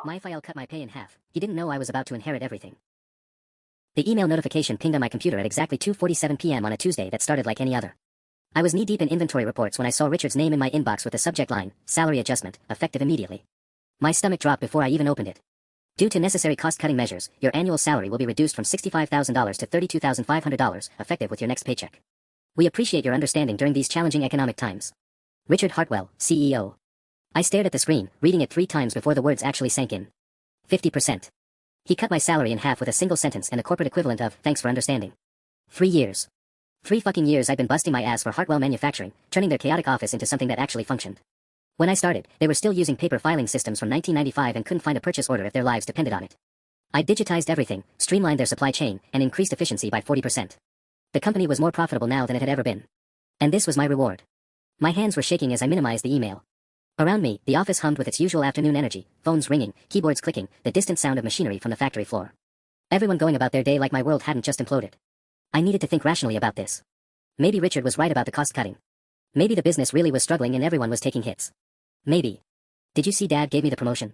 My FIL cut my pay in half. He didn't know I was about to inherit everything. The email notification pinged on my computer at exactly 2:47 p.m. on a Tuesday that started like any other. I was knee-deep in inventory reports when I saw Richard's name in my inbox with the subject line, salary adjustment, effective immediately. My stomach dropped before I even opened it. Due to necessary cost-cutting measures, your annual salary will be reduced from $65,000 to $32,500, effective with your next paycheck. We appreciate your understanding during these challenging economic times. Richard Hartwell, CEO. I stared at the screen, reading it 3 times before the words actually sank in. 50%. He cut my salary in half with a single sentence and a corporate equivalent of, thanks for understanding. 3 years. 3 fucking years I'd been busting my ass for Hartwell Manufacturing, turning their chaotic office into something that actually functioned. When I started, they were still using paper filing systems from 1995 and couldn't find a purchase order if their lives depended on it. I digitized everything, streamlined their supply chain, and increased efficiency by 40%. The company was more profitable now than it had ever been. And this was my reward. My hands were shaking as I minimized the email. Around me, the office hummed with its usual afternoon energy, phones ringing, keyboards clicking, the distant sound of machinery from the factory floor. Everyone going about their day like my world hadn't just imploded. I needed to think rationally about this. Maybe Richard was right about the cost cutting. Maybe the business really was struggling and everyone was taking hits. Maybe. Did you see Dad gave me the promotion?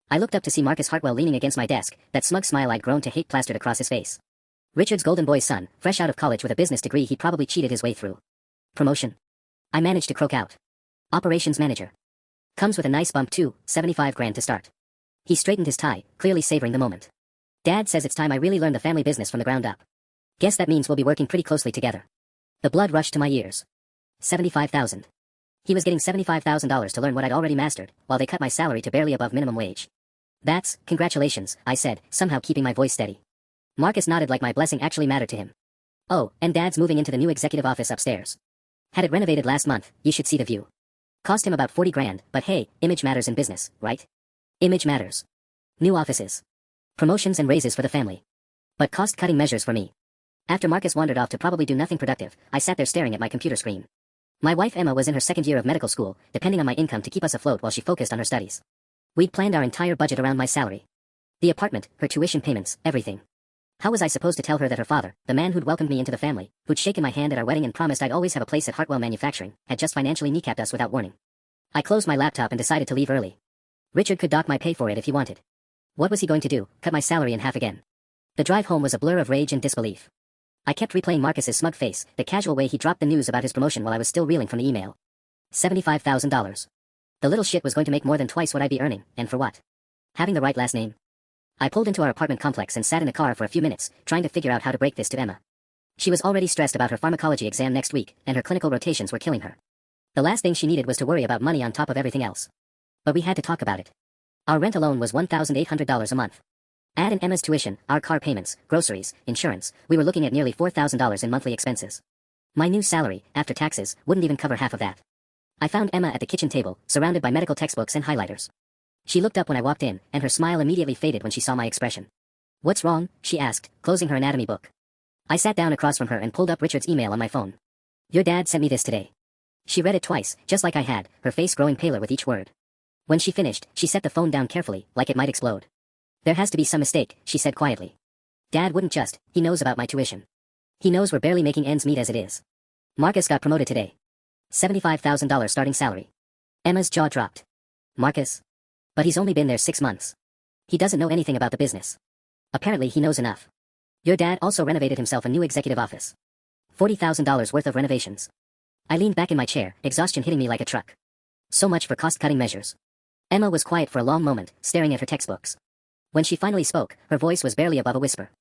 I looked up to see Marcus Hartwell leaning against my desk, that smug smile I'd grown to hate plastered across his face. Richard's golden boy's son, fresh out of college with a business degree he'd probably cheated his way through. Promotion. I managed to croak out. Operations manager. Comes with a nice bump too, 75 grand to start. He straightened his tie, clearly savoring the moment. Dad says it's time I really learned the family business from the ground up. Guess that means we'll be working pretty closely together. The blood rushed to my ears. 75,000. He was getting $75,000 to learn what I'd already mastered, while they cut my salary to barely above minimum wage. That's, congratulations, I said, somehow keeping my voice steady. Marcus nodded like my blessing actually mattered to him. Oh, and Dad's moving into the new executive office upstairs. Had it renovated last month, you should see the view. Cost him about 40 grand, but hey, image matters in business, right? Image matters. New offices. Promotions and raises for the family. But cost-cutting measures for me. After Marcus wandered off to probably do nothing productive, I sat there staring at my computer screen. My wife Emma was in her second year of medical school, depending on my income to keep us afloat while she focused on her studies. We'd planned our entire budget around my salary. The apartment, her tuition payments, everything. How was I supposed to tell her that her father, the man who'd welcomed me into the family, who'd shaken my hand at our wedding and promised I'd always have a place at Hartwell Manufacturing, had just financially kneecapped us without warning? I closed my laptop and decided to leave early. Richard could dock my pay for it if he wanted. What was he going to do, cut my salary in half again? The drive home was a blur of rage and disbelief. I kept replaying Marcus's smug face, the casual way he dropped the news about his promotion while I was still reeling from the email. $75,000. The little shit was going to make more than twice what I'd be earning, and for what? Having the right last name. I pulled into our apartment complex and sat in the car for a few minutes, trying to figure out how to break this to Emma. She was already stressed about her pharmacology exam next week, and her clinical rotations were killing her. The last thing she needed was to worry about money on top of everything else. But we had to talk about it. Our rent alone was $1,800 a month. Add in Emma's tuition, our car payments, groceries, insurance, we were looking at nearly $4,000 in monthly expenses. My new salary, after taxes, wouldn't even cover half of that. I found Emma at the kitchen table, surrounded by medical textbooks and highlighters. She looked up when I walked in, and her smile immediately faded when she saw my expression. What's wrong? She asked, closing her anatomy book. I sat down across from her and pulled up Richard's email on my phone. Your dad sent me this today. She read it twice, just like I had, her face growing paler with each word. When she finished, she set the phone down carefully, like it might explode. There has to be some mistake, she said quietly. Dad wouldn't just, he knows about my tuition. He knows we're barely making ends meet as it is. Marcus got promoted today. $75,000 starting salary. Emma's jaw dropped. Marcus? But he's only been there 6 months. He doesn't know anything about the business. Apparently he knows enough. Your dad also renovated himself a new executive office. $40,000 worth of renovations. I leaned back in my chair, exhaustion hitting me like a truck. So much for cost-cutting measures. Emma was quiet for a long moment, staring at her textbooks. When she finally spoke, her voice was barely above a whisper.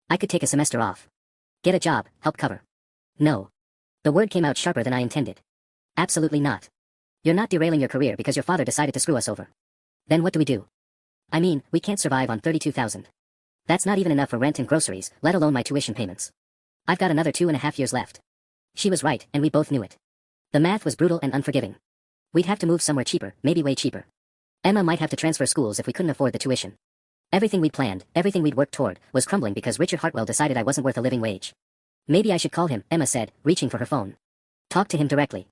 I could take a semester off. Get a job, help cover. No. The word came out sharper than I intended. Absolutely not. You're not derailing your career because your father decided to screw us over. Then what do we do? I mean, we can't survive on $32,000. That's not even enough for rent and groceries, let alone my tuition payments. I've got another 2.5 years left. She was right, and we both knew it. The math was brutal and unforgiving. We'd have to move somewhere cheaper, maybe way cheaper. Emma might have to transfer schools if we couldn't afford the tuition. Everything we'd planned, everything we'd worked toward, was crumbling because Richard Hartwell decided I wasn't worth a living wage. Maybe I should call him, Emma said, reaching for her phone. Talk to him directly.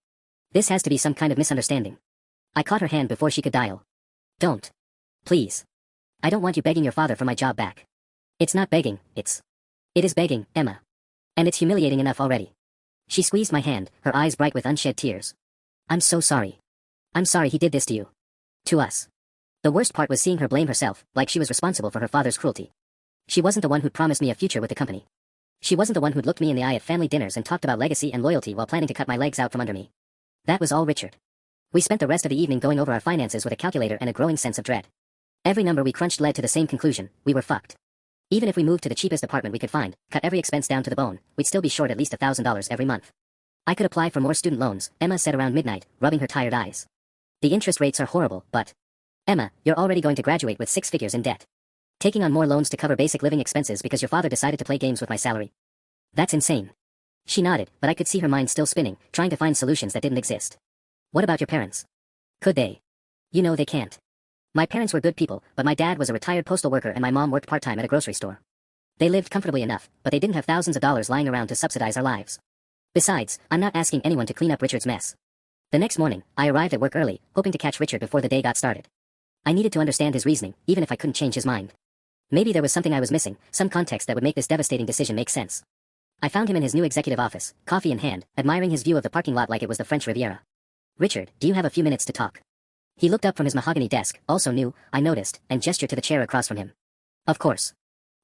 This has to be some kind of misunderstanding. I caught her hand before she could dial. Don't. Please. I don't want you begging your father for my job back. It's not begging, it is begging, Emma. And it's humiliating enough already. She squeezed my hand, her eyes bright with unshed tears. I'm so sorry. I'm sorry he did this to you. To us. The worst part was seeing her blame herself, like she was responsible for her father's cruelty. She wasn't the one who'd promised me a future with the company. She wasn't the one who'd looked me in the eye at family dinners and talked about legacy and loyalty while planning to cut my legs out from under me. That was all Richard. We spent the rest of the evening going over our finances with a calculator and a growing sense of dread. Every number we crunched led to the same conclusion: we were fucked. Even if we moved to the cheapest apartment we could find, cut every expense down to the bone, we'd still be short at least $1,000 every month. I could apply for more student loans, Emma said around midnight, rubbing her tired eyes. The interest rates are horrible, but... Emma, you're already going to graduate with 6 figures in debt. Taking on more loans to cover basic living expenses because your father decided to play games with my salary? That's insane. She nodded, but I could see her mind still spinning, trying to find solutions that didn't exist. What about your parents? Could they? You know they can't. My parents were good people, but my dad was a retired postal worker and my mom worked part-time at a grocery store. They lived comfortably enough, but they didn't have thousands of dollars lying around to subsidize our lives. Besides, I'm not asking anyone to clean up Richard's mess. The next morning, I arrived at work early, hoping to catch Richard before the day got started. I needed to understand his reasoning, even if I couldn't change his mind. Maybe there was something I was missing, some context that would make this devastating decision make sense. I found him in his new executive office, coffee in hand, admiring his view of the parking lot like it was the French Riviera. Richard, do you have a few minutes to talk? He looked up from his mahogany desk, also new, I noticed, and gestured to the chair across from him. Of course.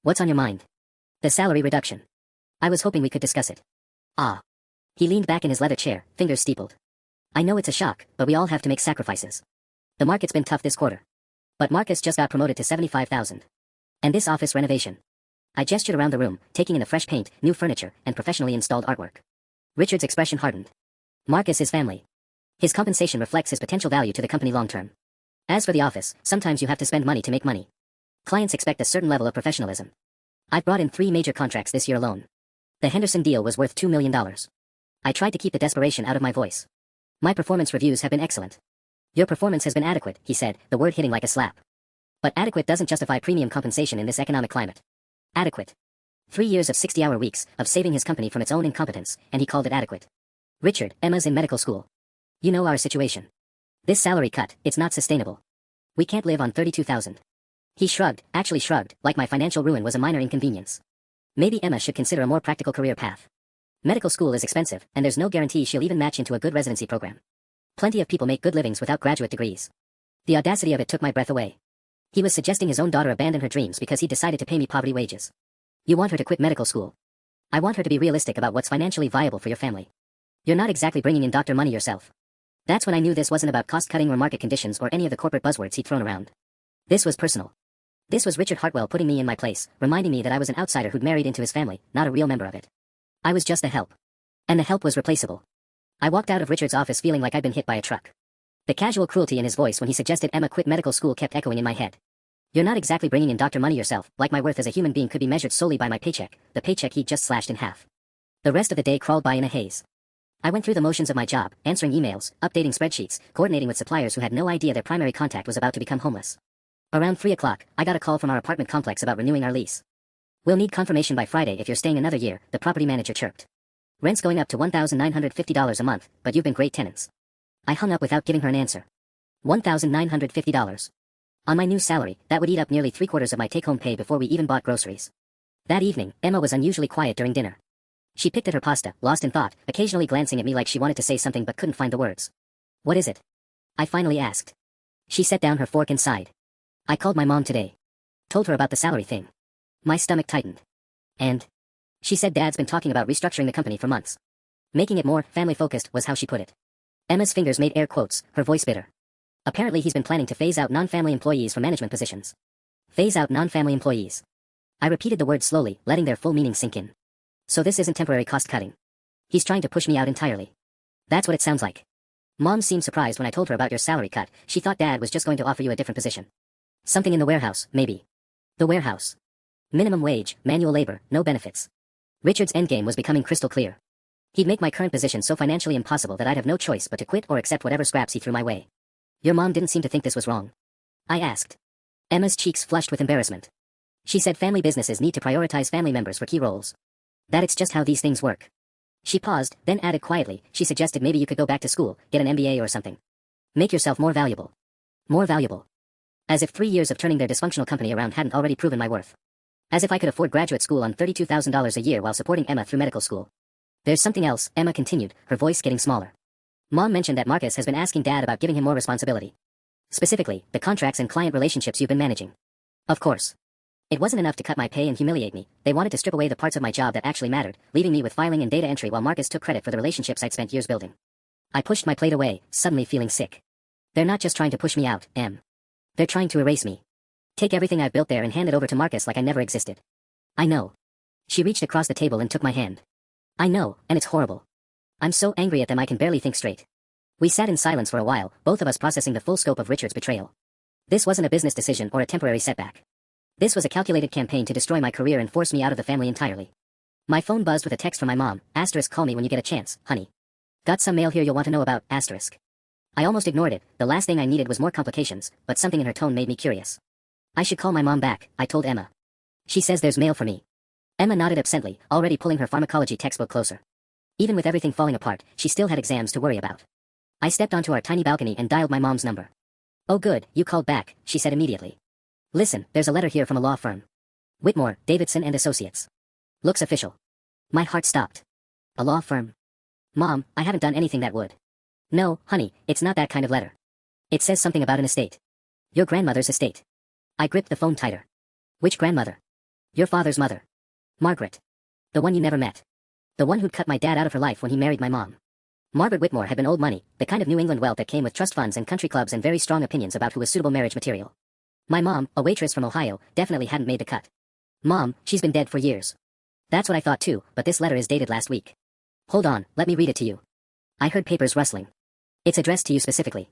What's on your mind? The salary reduction. I was hoping we could discuss it. Ah. He leaned back in his leather chair, fingers steepled. I know it's a shock, but we all have to make sacrifices. The market's been tough this quarter. But Marcus just got promoted to $75,000. And this office renovation. I gestured around the room, taking in the fresh paint, new furniture, and professionally installed artwork. Richard's expression hardened. Marcus is family. His compensation reflects his potential value to the company long-term. As for the office, sometimes you have to spend money to make money. Clients expect a certain level of professionalism. I've brought in 3 major contracts this year alone. The Henderson deal was worth $2 million. I tried to keep the desperation out of my voice. My performance reviews have been excellent. Your performance has been adequate, he said, the word hitting like a slap. But adequate doesn't justify premium compensation in this economic climate. Adequate. 3 years of 60-hour weeks, of saving his company from its own incompetence, and he called it adequate. Richard, Emma's in medical school. You know our situation. This salary cut, it's not sustainable. We can't live on $32,000. He shrugged, actually shrugged, like my financial ruin was a minor inconvenience. Maybe Emma should consider a more practical career path. Medical school is expensive, and there's no guarantee she'll even match into a good residency program. Plenty of people make good livings without graduate degrees. The audacity of it took my breath away. He was suggesting his own daughter abandon her dreams because he decided to pay me poverty wages. You want her to quit medical school. I want her to be realistic about what's financially viable for your family. You're not exactly bringing in doctor money yourself. That's when I knew this wasn't about cost-cutting or market conditions or any of the corporate buzzwords he'd thrown around. This was personal. This was Richard Hartwell putting me in my place, reminding me that I was an outsider who'd married into his family, not a real member of it. I was just a help. And the help was replaceable. I walked out of Richard's office feeling like I'd been hit by a truck. The casual cruelty in his voice when he suggested Emma quit medical school kept echoing in my head. You're not exactly bringing in doctor money yourself, like my worth as a human being could be measured solely by my paycheck, the paycheck he'd just slashed in half. The rest of the day crawled by in a haze. I went through the motions of my job, answering emails, updating spreadsheets, coordinating with suppliers who had no idea their primary contact was about to become homeless. Around 3 o'clock, I got a call from our apartment complex about renewing our lease. We'll need confirmation by Friday if you're staying another year, the property manager chirped. Rent's going up to $1,950 a month, but you've been great tenants. I hung up without giving her an answer. $1,950. On my new salary, that would eat up nearly 3/4 of my take-home pay before we even bought groceries. That evening, Emma was unusually quiet during dinner. She picked at her pasta, lost in thought, occasionally glancing at me like she wanted to say something but couldn't find the words. What is it? I finally asked. She set down her fork and sighed. I called my mom today. Told her about the salary thing. My stomach tightened. And? She said Dad's been talking about restructuring the company for months. Making it more family-focused was how she put it. Emma's fingers made air quotes, her voice bitter. Apparently he's been planning to phase out non-family employees from management positions. Phase out non-family employees. I repeated the words slowly, letting their full meaning sink in. So this isn't temporary cost-cutting. He's trying to push me out entirely. That's what it sounds like. Mom seemed surprised when I told her about your salary cut. She thought Dad was just going to offer you a different position. Something in the warehouse, maybe. The warehouse. Minimum wage, manual labor, no benefits. Richard's endgame was becoming crystal clear. He'd make my current position so financially impossible that I'd have no choice but to quit or accept whatever scraps he threw my way. Your mom didn't seem to think this was wrong. I asked. Emma's cheeks flushed with embarrassment. She said family businesses need to prioritize family members for key roles. That it's just how these things work. She paused, then added quietly, she suggested maybe you could go back to school, get an MBA or something. Make yourself more valuable. More valuable. As if 3 years of turning their dysfunctional company around hadn't already proven my worth. As if I could afford graduate school on $32,000 a year while supporting Emma through medical school. There's something else, Emma continued, her voice getting smaller. Mom mentioned that Marcus has been asking Dad about giving him more responsibility. Specifically, the contracts and client relationships you've been managing. Of course. It wasn't enough to cut my pay and humiliate me. They wanted to strip away the parts of my job that actually mattered, leaving me with filing and data entry while Marcus took credit for the relationships I'd spent years building. I pushed my plate away, suddenly feeling sick. They're not just trying to push me out, Em. They're trying to erase me. Take everything I've built there and hand it over to Marcus like I never existed. I know. She reached across the table and took my hand. I know, and it's horrible. I'm so angry at them I can barely think straight. We sat in silence for a while, both of us processing the full scope of Richard's betrayal. This wasn't a business decision or a temporary setback. This was a calculated campaign to destroy my career and force me out of the family entirely. My phone buzzed with a text from my mom, *, call me when you get a chance, honey. Got some mail here you'll want to know about, *. I almost ignored it, the last thing I needed was more complications, but something in her tone made me curious. I should call my mom back, I told Emma. She says there's mail for me. Emma nodded absently, already pulling her pharmacology textbook closer. Even with everything falling apart, she still had exams to worry about. I stepped onto our tiny balcony and dialed my mom's number. Oh good, you called back, she said immediately. Listen, there's a letter here from a law firm. Whitmore, Davidson and Associates. Looks official. My heart stopped. A law firm? Mom, I haven't done anything that would. No, honey, it's not that kind of letter. It says something about an estate. Your grandmother's estate. I gripped the phone tighter. Which grandmother? Your father's mother. Margaret. The one you never met. The one who'd cut my dad out of her life when he married my mom. Margaret Whitmore had been old money, the kind of New England wealth that came with trust funds and country clubs and very strong opinions about who was suitable marriage material. My mom, a waitress from Ohio, definitely hadn't made the cut. Mom, she's been dead for years. That's what I thought too, but this letter is dated last week. Hold on, let me read it to you. I heard papers rustling. It's addressed to you specifically.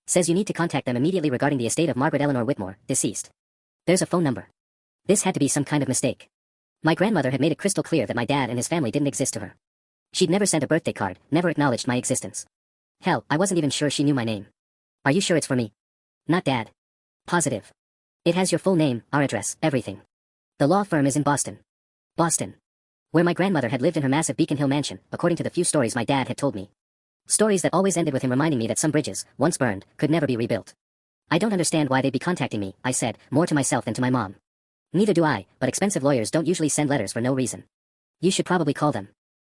Says you need to contact them immediately regarding the estate of Margaret Eleanor Whitmore, deceased. There's a phone number. This had to be some kind of mistake. My grandmother had made it crystal clear that my dad and his family didn't exist to her. She'd never sent a birthday card, never acknowledged my existence. Hell, I wasn't even sure she knew my name. Are you sure it's for me? Not Dad. Positive. It has your full name, our address, everything. The law firm is in Boston. Boston. Where my grandmother had lived in her massive Beacon Hill mansion, according to the few stories my dad had told me. Stories that always ended with him reminding me that some bridges, once burned, could never be rebuilt. I don't understand why they'd be contacting me, I said, more to myself than to my mom. Neither do I, but expensive lawyers don't usually send letters for no reason. You should probably call them.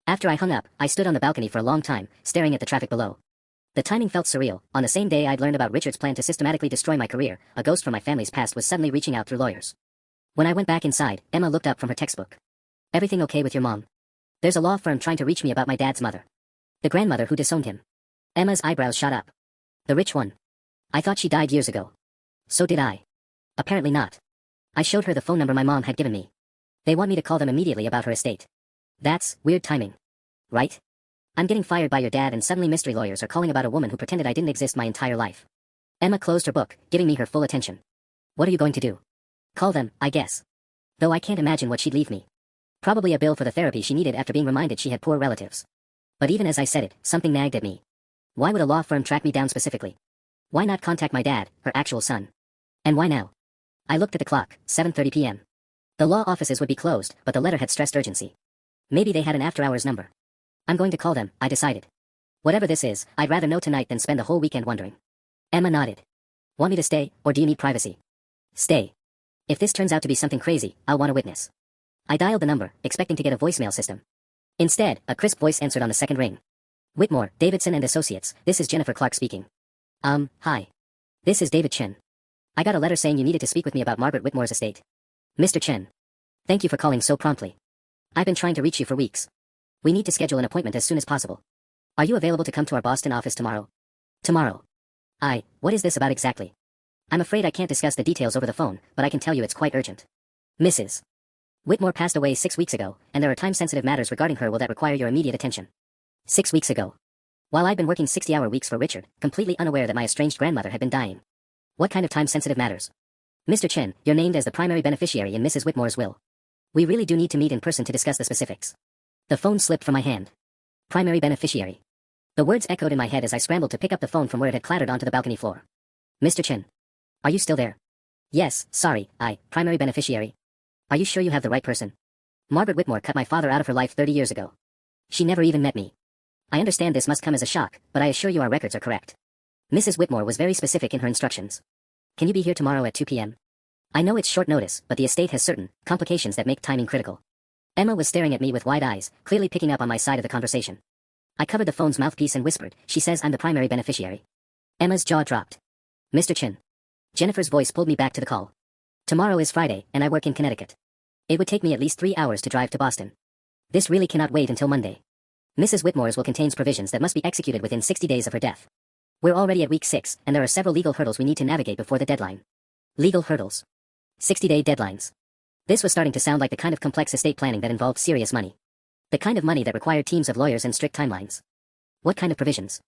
After I hung up, I stood on the balcony for a long time, staring at the traffic below. The timing felt surreal. On the same day I'd learned about Richard's plan to systematically destroy my career, a ghost from my family's past was suddenly reaching out through lawyers. When I went back inside, Emma looked up from her textbook. Everything okay with your mom? There's a law firm trying to reach me about my dad's mother. The grandmother who disowned him. Emma's eyebrows shot up. The rich one. I thought she died years ago. So did I. Apparently not. I showed her the phone number my mom had given me. They want me to call them immediately about her estate. That's weird timing. Right? I'm getting fired by your dad and suddenly mystery lawyers are calling about a woman who pretended I didn't exist my entire life. Emma closed her book, giving me her full attention. What are you going to do? Call them, I guess. Though I can't imagine what she'd leave me. Probably a bill for the therapy she needed after being reminded she had poor relatives. But even as I said it, something nagged at me. Why would a law firm track me down specifically? Why not contact my dad, her actual son? And why now? I looked at the clock, 7:30 p.m. The law offices would be closed, but the letter had stressed urgency. Maybe they had an after-hours number. I'm going to call them, I decided. Whatever this is, I'd rather know tonight than spend the whole weekend wondering. Emma nodded. Want me to stay, or do you need privacy? Stay. If this turns out to be something crazy, I'll want a witness. I dialed the number, expecting to get a voicemail system. Instead, a crisp voice answered on the second ring. Whitmore, Davidson and Associates, this is Jennifer Clark speaking. Hi. This is David Chen. I got a letter saying you needed to speak with me about Margaret Whitmore's estate. Mr. Chen. Thank you for calling so promptly. I've been trying to reach you for weeks. We need to schedule an appointment as soon as possible. Are you available to come to our Boston office tomorrow? Tomorrow. What is this about exactly? I'm afraid I can't discuss the details over the phone, but I can tell you it's quite urgent. Mrs. Whitmore passed away 6 weeks ago, and there are time-sensitive matters regarding her that require your immediate attention. 6 weeks ago. While I'd been working 60-hour weeks for Richard, completely unaware that my estranged grandmother had been dying. What kind of time-sensitive matters? Mr. Chen, you're named as the primary beneficiary in Mrs. Whitmore's will. We really do need to meet in person to discuss the specifics. The phone slipped from my hand. Primary beneficiary. The words echoed in my head as I scrambled to pick up the phone from where it had clattered onto the balcony floor. Mr. Chen. Are you still there? Yes, sorry, primary beneficiary. Are you sure you have the right person? Margaret Whitmore cut my father out of her life 30 years ago. She never even met me. I understand this must come as a shock, but I assure you our records are correct. Mrs. Whitmore was very specific in her instructions. Can you be here tomorrow at 2 p.m.? I know it's short notice, but the estate has certain complications that make timing critical. Emma was staring at me with wide eyes, clearly picking up on my side of the conversation. I covered the phone's mouthpiece and whispered, she says I'm the primary beneficiary. Emma's jaw dropped. Mr. Chin. Jennifer's voice pulled me back to the call. Tomorrow is Friday, and I work in Connecticut. It would take me at least 3 hours to drive to Boston. This really cannot wait until Monday. Mrs. Whitmore's will contains provisions that must be executed within 60 days of her death. We're already at week 6, and there are several legal hurdles we need to navigate before the deadline. Legal hurdles. 60-day deadlines. This was starting to sound like the kind of complex estate planning that involved serious money. The kind of money that required teams of lawyers and strict timelines. What kind of provisions?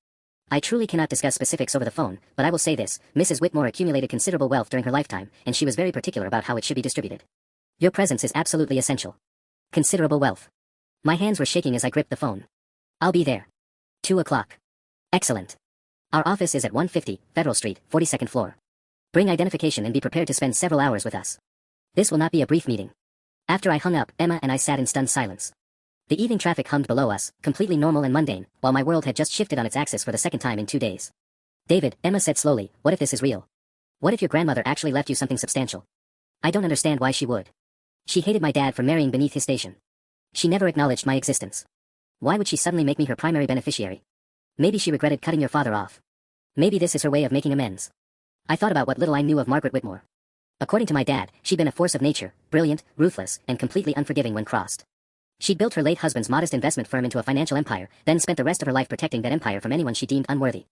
I truly cannot discuss specifics over the phone, but I will say this: Mrs. Whitmore accumulated considerable wealth during her lifetime, and she was very particular about how it should be distributed. Your presence is absolutely essential. Considerable wealth. My hands were shaking as I gripped the phone. I'll be there. 2 o'clock. Excellent. Our office is at 150 Federal Street, 42nd floor. Bring identification and be prepared to spend several hours with us. This will not be a brief meeting. After I hung up, Emma and I sat in stunned silence. The evening traffic hummed below us, completely normal and mundane, while my world had just shifted on its axis for the second time in 2 days. David, Emma said slowly, what if this is real? What if your grandmother actually left you something substantial? I don't understand why she would. She hated my dad for marrying beneath his station. She never acknowledged my existence. Why would she suddenly make me her primary beneficiary? Maybe she regretted cutting your father off. Maybe this is her way of making amends. I thought about what little I knew of Margaret Whitmore. According to my dad, she'd been a force of nature, brilliant, ruthless, and completely unforgiving when crossed. She'd built her late husband's modest investment firm into a financial empire, then spent the rest of her life protecting that empire from anyone she deemed unworthy.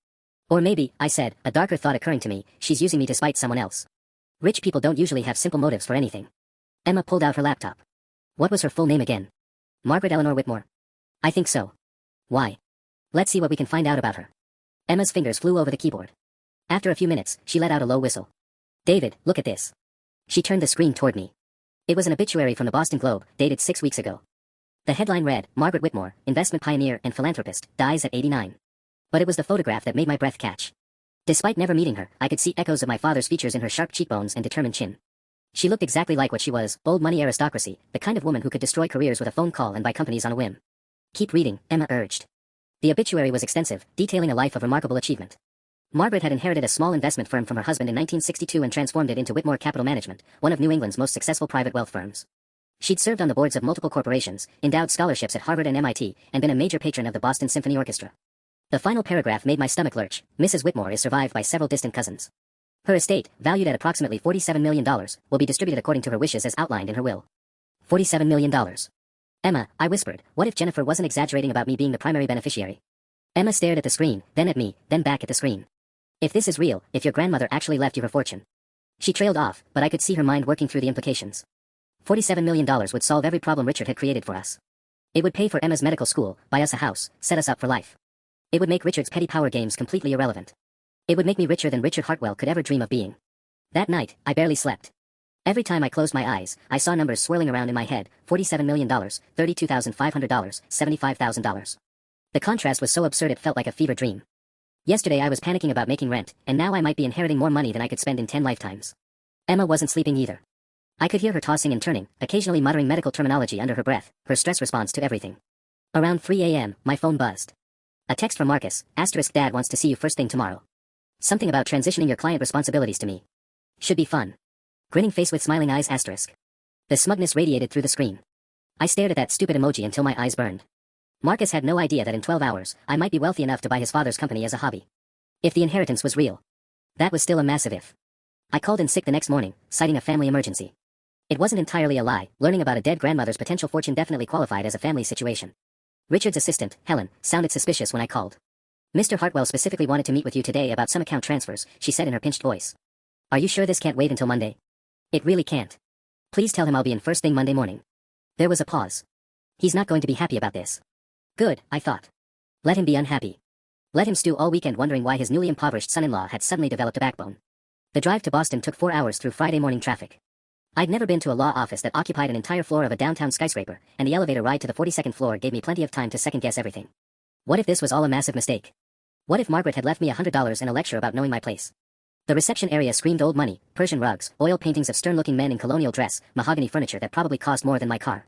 Or maybe, I said, a darker thought occurring to me, she's using me to spite someone else. Rich people don't usually have simple motives for anything. Emma pulled out her laptop. What was her full name again? Margaret Eleanor Whitmore. I think so. Why? Let's see what we can find out about her. Emma's fingers flew over the keyboard. After a few minutes, she let out a low whistle. David, look at this. She turned the screen toward me. It was an obituary from the Boston Globe, dated 6 weeks ago. The headline read, Margaret Whitmore, investment pioneer and philanthropist, dies at 89. But it was the photograph that made my breath catch. Despite never meeting her, I could see echoes of my father's features in her sharp cheekbones and determined chin. She looked exactly like what she was, old money aristocracy, the kind of woman who could destroy careers with a phone call and buy companies on a whim. Keep reading, Emma urged. The obituary was extensive, detailing a life of remarkable achievement. Margaret had inherited a small investment firm from her husband in 1962 and transformed it into Whitmore Capital Management, one of New England's most successful private wealth firms. She'd served on the boards of multiple corporations, endowed scholarships at Harvard and MIT, and been a major patron of the Boston Symphony Orchestra. The final paragraph made my stomach lurch. Mrs. Whitmore is survived by several distant cousins. Her estate, valued at approximately $47 million, will be distributed according to her wishes as outlined in her will. $47 million. Emma, I whispered, what if Jennifer wasn't exaggerating about me being the primary beneficiary? Emma stared at the screen, then at me, then back at the screen. If this is real, if your grandmother actually left you her fortune. She trailed off, but I could see her mind working through the implications. $47 million would solve every problem Richard had created for us. It would pay for Emma's medical school, buy us a house, set us up for life. It would make Richard's petty power games completely irrelevant. It would make me richer than Richard Hartwell could ever dream of being. That night, I barely slept. Every time I closed my eyes, I saw numbers swirling around in my head: $47 million, $32,500, $75,000. The contrast was so absurd it felt like a fever dream. Yesterday I was panicking about making rent, and now I might be inheriting more money than I could spend in 10 lifetimes. Emma wasn't sleeping either. I could hear her tossing and turning, occasionally muttering medical terminology under her breath, her stress response to everything. Around 3 a.m., my phone buzzed. A text from Marcus, * Dad wants to see you first thing tomorrow. Something about transitioning your client responsibilities to me. Should be fun. Grinning face with smiling eyes *. The smugness radiated through the screen. I stared at that stupid emoji until my eyes burned. Marcus had no idea that in 12 hours, I might be wealthy enough to buy his father's company as a hobby. If the inheritance was real. That was still a massive if. I called in sick the next morning, citing a family emergency. It wasn't entirely a lie. Learning about a dead grandmother's potential fortune definitely qualified as a family situation. Richard's assistant, Helen, sounded suspicious when I called. Mr. Hartwell specifically wanted to meet with you today about some account transfers, she said in her pinched voice. Are you sure this can't wait until Monday? It really can't. Please tell him I'll be in first thing Monday morning. There was a pause. He's not going to be happy about this. Good, I thought. Let him be unhappy. Let him stew all weekend wondering why his newly impoverished son-in-law had suddenly developed a backbone. The drive to Boston took 4 hours through Friday morning traffic. I'd never been to a law office that occupied an entire floor of a downtown skyscraper, and the elevator ride to the 42nd floor gave me plenty of time to second-guess everything. What if this was all a massive mistake? What if Margaret had left me $100 and a lecture about knowing my place? The reception area screamed old money, Persian rugs, oil paintings of stern-looking men in colonial dress, mahogany furniture that probably cost more than my car.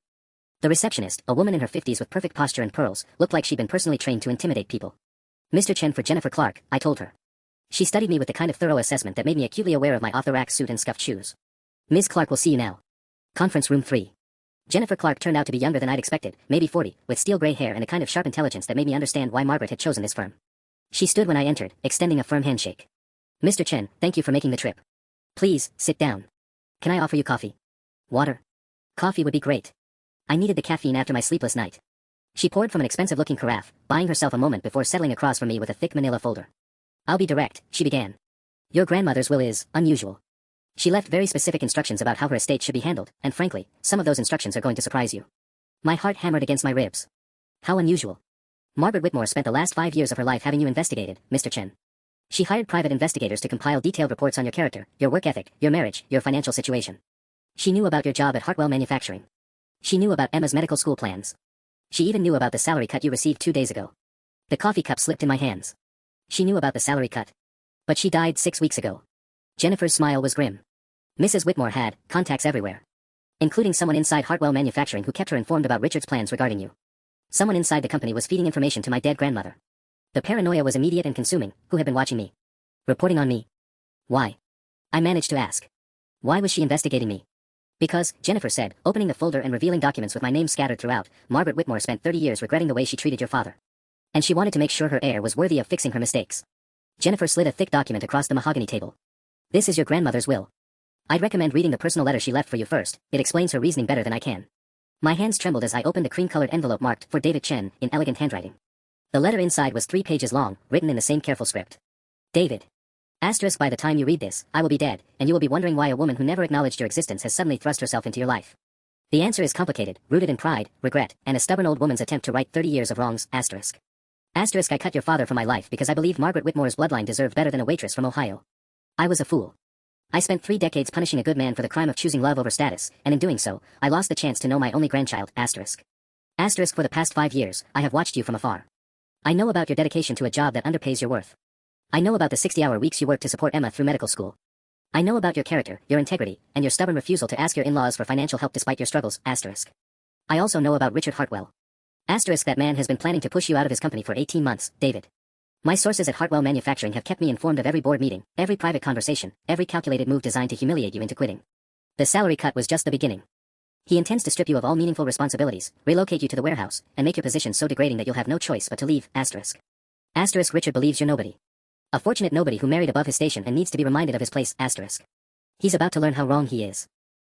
The receptionist, a woman in her 50s with perfect posture and pearls, looked like she'd been personally trained to intimidate people. Mr. Chen for Jennifer Clark, I told her. She studied me with the kind of thorough assessment that made me acutely aware of my off-the-rack suit and scuffed shoes. Ms. Clark will see you now. Conference room 3. Jennifer Clark turned out to be younger than I'd expected, maybe 40, with steel gray hair and a kind of sharp intelligence that made me understand why Margaret had chosen this firm. She stood when I entered, extending a firm handshake. Mr. Chen, thank you for making the trip. Please, sit down. Can I offer you coffee? Water? Coffee would be great. I needed the caffeine after my sleepless night. She poured from an expensive-looking carafe, buying herself a moment before settling across from me with a thick manila folder. I'll be direct, she began. Your grandmother's will is unusual. She left very specific instructions about how her estate should be handled, and frankly, some of those instructions are going to surprise you. My heart hammered against my ribs. How unusual. Margaret Whitmore spent the last 5 years of her life having you investigated, Mr. Chen. She hired private investigators to compile detailed reports on your character, your work ethic, your marriage, your financial situation. She knew about your job at Hartwell Manufacturing. She knew about Emma's medical school plans. She even knew about the salary cut you received 2 days ago. The coffee cup slipped in my hands. She knew about the salary cut. But she died 6 weeks ago. Jennifer's smile was grim. Mrs. Whitmore had contacts everywhere, including someone inside Hartwell Manufacturing who kept her informed about Richard's plans regarding you. Someone inside the company was feeding information to my dead grandmother. The paranoia was immediate and consuming. Who had been watching me? Reporting on me? Why? I managed to ask. Why was she investigating me? Because, Jennifer said, opening the folder and revealing documents with my name scattered throughout, Margaret Whitmore spent 30 years regretting the way she treated your father. And she wanted to make sure her heir was worthy of fixing her mistakes. Jennifer slid a thick document across the mahogany table. This is your grandmother's will. I'd recommend reading the personal letter she left for you first. It explains her reasoning better than I can. My hands trembled as I opened a cream-colored envelope marked, for David Chen, in elegant handwriting. The letter inside was 3 pages long, written in the same careful script. David. Asterisk, by the time you read this, I will be dead, and you will be wondering why a woman who never acknowledged your existence has suddenly thrust herself into your life. The answer is complicated, rooted in pride, regret, and a stubborn old woman's attempt to right 30 years of wrongs, asterisk. Asterisk, I cut your father from my life because I believed Margaret Whitmore's bloodline deserved better than a waitress from Ohio. I was a fool. I spent 3 decades punishing a good man for the crime of choosing love over status, and in doing so, I lost the chance to know my only grandchild, asterisk. Asterisk, for the past 5 years, I have watched you from afar. I know about your dedication to a job that underpays your worth. I know about the 60-hour weeks you worked to support Emma through medical school. I know about your character, your integrity, and your stubborn refusal to ask your in-laws for financial help despite your struggles, asterisk. I also know about Richard Hartwell. Asterisk, that man has been planning to push you out of his company for 18 months, David. My sources at Hartwell Manufacturing have kept me informed of every board meeting, every private conversation, every calculated move designed to humiliate you into quitting. The salary cut was just the beginning. He intends to strip you of all meaningful responsibilities, relocate you to the warehouse, and make your position so degrading that you'll have no choice but to leave, asterisk. Asterisk, Richard believes you're nobody. A fortunate nobody who married above his station and needs to be reminded of his place, asterisk. He's about to learn how wrong he is.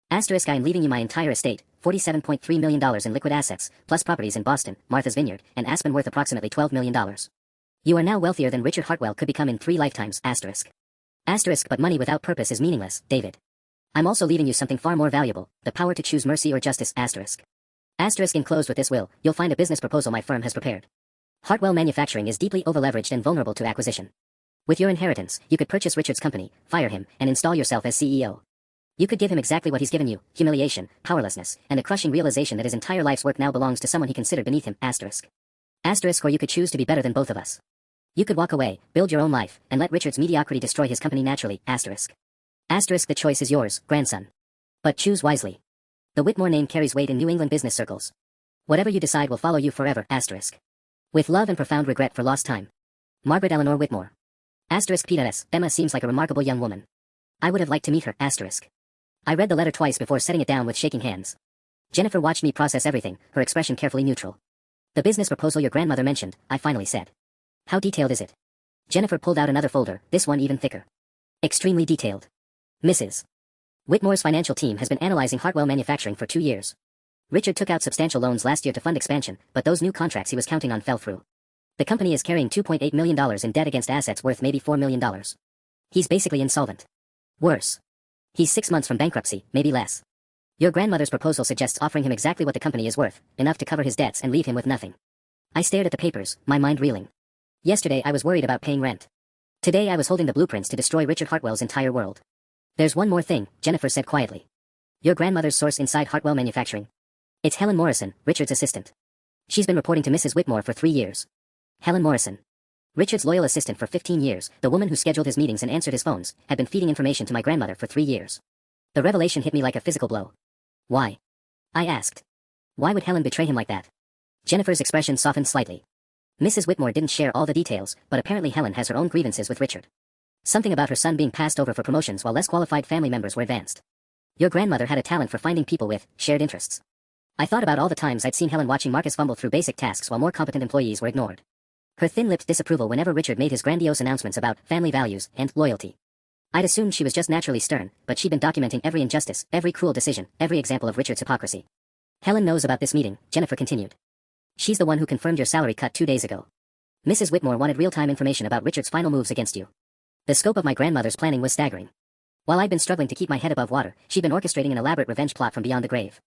Asterisk, I am leaving you my entire estate, $47.3 million in liquid assets, plus properties in Boston, Martha's Vineyard, and Aspen worth approximately $12 million. You are now wealthier than Richard Hartwell could become in 3 lifetimes, asterisk. Asterisk, but money without purpose is meaningless, David. I'm also leaving you something far more valuable, the power to choose mercy or justice, asterisk. Asterisk, enclosed with this will, you'll find a business proposal my firm has prepared. Hartwell Manufacturing is deeply overleveraged and vulnerable to acquisition. With your inheritance, you could purchase Richard's company, fire him, and install yourself as CEO. You could give him exactly what he's given you, humiliation, powerlessness, and the crushing realization that his entire life's work now belongs to someone he considered beneath him, asterisk. Asterisk, or you could choose to be better than both of us. You could walk away, build your own life, and let Richard's mediocrity destroy his company naturally, asterisk. Asterisk, the choice is yours, grandson. But choose wisely. The Whitmore name carries weight in New England business circles. Whatever you decide will follow you forever, asterisk. With love and profound regret for lost time. Margaret Eleanor Whitmore. Asterisk, P.S. Emma seems like a remarkable young woman. I would have liked to meet her, asterisk. I read the letter twice before setting it down with shaking hands. Jennifer watched me process everything, her expression carefully neutral. The business proposal your grandmother mentioned, I finally said. How detailed is it? Jennifer pulled out another folder, this one even thicker. Extremely detailed. Mrs. Whitmore's financial team has been analyzing Hartwell Manufacturing for 2 years. Richard took out substantial loans last year to fund expansion, but those new contracts he was counting on fell through. The company is carrying $2.8 million in debt against assets worth maybe $4 million. He's basically insolvent. Worse. He's 6 months from bankruptcy, maybe less. Your grandmother's proposal suggests offering him exactly what the company is worth, enough to cover his debts and leave him with nothing. I stared at the papers, my mind reeling. Yesterday I was worried about paying rent. Today I was holding the blueprints to destroy Richard Hartwell's entire world. There's one more thing, Jennifer said quietly. Your grandmother's source inside Hartwell Manufacturing. It's Helen Morrison, Richard's assistant. She's been reporting to Mrs. Whitmore for 3 years. Helen Morrison. Richard's loyal assistant for 15 years, the woman who scheduled his meetings and answered his phones, had been feeding information to my grandmother for 3 years. The revelation hit me like a physical blow. Why? I asked. Why would Helen betray him like that? Jennifer's expression softened slightly. Mrs. Whitmore didn't share all the details, but apparently Helen has her own grievances with Richard. Something about her son being passed over for promotions while less qualified family members were advanced. Your grandmother had a talent for finding people with shared interests. I thought about all the times I'd seen Helen watching Marcus fumble through basic tasks while more competent employees were ignored. her thin-lipped disapproval whenever Richard made his grandiose announcements about family values and loyalty. I'd assumed she was just naturally stern, but she'd been documenting every injustice, every cruel decision, every example of Richard's hypocrisy. Helen knows about this meeting, Jennifer continued. She's the one who confirmed your salary cut 2 days ago. Mrs. Whitmore wanted real-time information about Richard's final moves against you. The scope of my grandmother's planning was staggering. While I'd been struggling to keep my head above water, she'd been orchestrating an elaborate revenge plot from beyond the grave.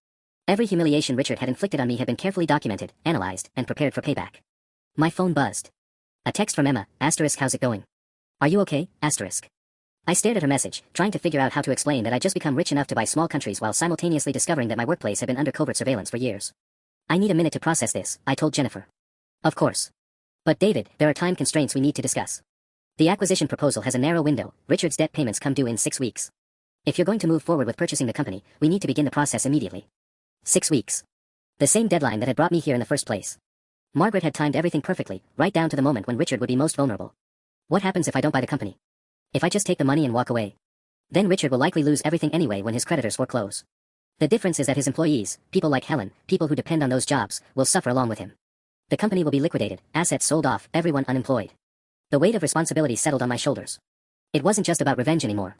Every humiliation Richard had inflicted on me had been carefully documented, analyzed, and prepared for payback. My phone buzzed. A text from Emma, asterisk how's it going? Are you okay, asterisk? I stared at her message, trying to figure out how to explain that I'd just become rich enough to buy small countries while simultaneously discovering that my workplace had been under covert surveillance for years. I need a minute to process this, I told Jennifer. Of course. But David, there are time constraints we need to discuss. The acquisition proposal has a narrow window. Richard's debt payments come due in 6 weeks. If you're going to move forward with purchasing the company, we need to begin the process immediately. 6 weeks. The same deadline that had brought me here in the first place. Margaret had timed everything perfectly, right down to the moment when Richard would be most vulnerable. What happens if I don't buy the company? If I just take the money and walk away? Then Richard will likely lose everything anyway when his creditors foreclose. The difference is that his employees, people like Helen, people who depend on those jobs, will suffer along with him. The company will be liquidated, assets sold off, everyone unemployed. The weight of responsibility settled on my shoulders. It wasn't just about revenge anymore.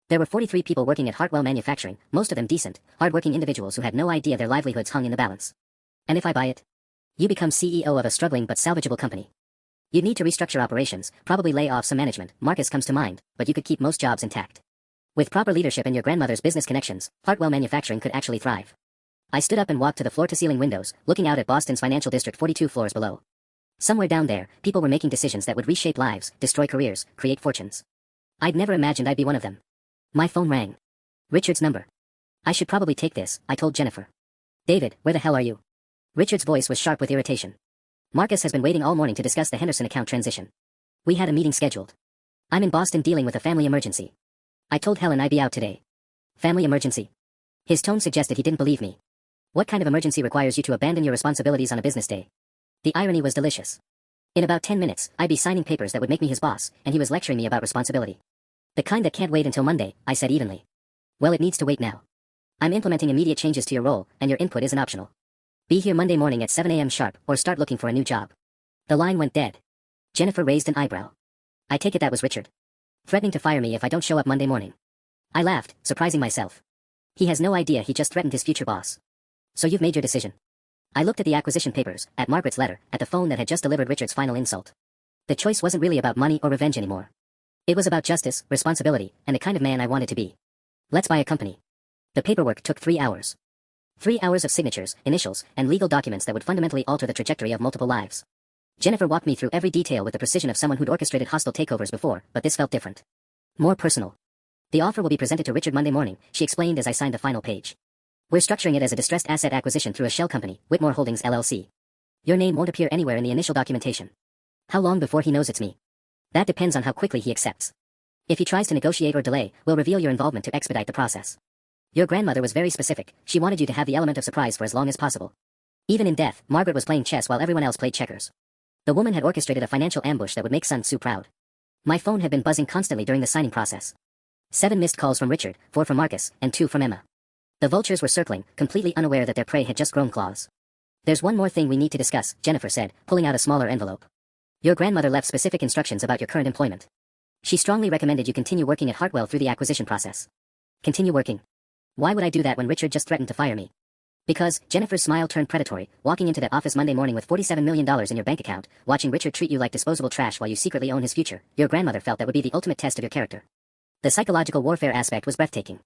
There were 43 people working at Hartwell Manufacturing, most of them decent, hard-working individuals who had no idea their livelihoods hung in the balance. And if I buy it? You become CEO of a struggling but salvageable company. You'd need to restructure operations, probably lay off some management, Marcus comes to mind, but you could keep most jobs intact. With proper leadership and your grandmother's business connections, Hartwell Manufacturing could actually thrive. I stood up and walked to the floor-to-ceiling windows, looking out at Boston's financial district 42 floors below. Somewhere down there, people were making decisions that would reshape lives, destroy careers, create fortunes. I'd never imagined I'd be one of them. My phone rang. Richard's number. I should probably take this, I told Jennifer. David, where the hell are you? Richard's voice was sharp with irritation. Marcus has been waiting all morning to discuss the Henderson account transition. We had a meeting scheduled. I'm in Boston dealing with a family emergency. I told Helen I'd be out today. Family emergency? His tone suggested he didn't believe me. What kind of emergency requires you to abandon your responsibilities on a business day? The irony was delicious. In about 10 minutes, I'd be signing papers that would make me his boss, and he was lecturing me about responsibility. The kind that can't wait until Monday, I said evenly. Well, it needs to wait now. I'm implementing immediate changes to your role, and your input isn't optional. Be here Monday morning at 7 a.m. sharp, or start looking for a new job. The line went dead. Jennifer raised an eyebrow. I take it that was Richard. Threatening to fire me if I don't show up Monday morning. I laughed, surprising myself. He has no idea he just threatened his future boss. So you've made your decision. I looked at the acquisition papers, at Margaret's letter, at the phone that had just delivered Richard's final insult. The choice wasn't really about money or revenge anymore. It was about justice, responsibility, and the kind of man I wanted to be. Let's buy a company. The paperwork took 3 hours. 3 hours of signatures, initials, and legal documents that would fundamentally alter the trajectory of multiple lives. Jennifer walked me through every detail with the precision of someone who'd orchestrated hostile takeovers before, but this felt different. More personal. The offer will be presented to Richard Monday morning, she explained as I signed the final page. We're structuring it as a distressed asset acquisition through a shell company, Whitmore Holdings LLC. Your name won't appear anywhere in the initial documentation. How long before he knows it's me? That depends on how quickly he accepts. If he tries to negotiate or delay, we'll reveal your involvement to expedite the process. Your grandmother was very specific, she wanted you to have the element of surprise for as long as possible. Even in death, Margaret was playing chess while everyone else played checkers. The woman had orchestrated a financial ambush that would make Sun Tzu proud. My phone had been buzzing constantly during the signing process. 7 missed calls from Richard, 4 from Marcus, and 2 from Emma. The vultures were circling, completely unaware that their prey had just grown claws. There's one more thing we need to discuss, Jennifer said, pulling out a smaller envelope. Your grandmother left specific instructions about your current employment. She strongly recommended you continue working at Hartwell through the acquisition process. Continue working. Why would I do that when Richard just threatened to fire me? Because, Jennifer's smile turned predatory, walking into that office Monday morning with $47 million in your bank account, watching Richard treat you like disposable trash while you secretly own his future, your grandmother felt that would be the ultimate test of your character. The psychological warfare aspect was breathtaking.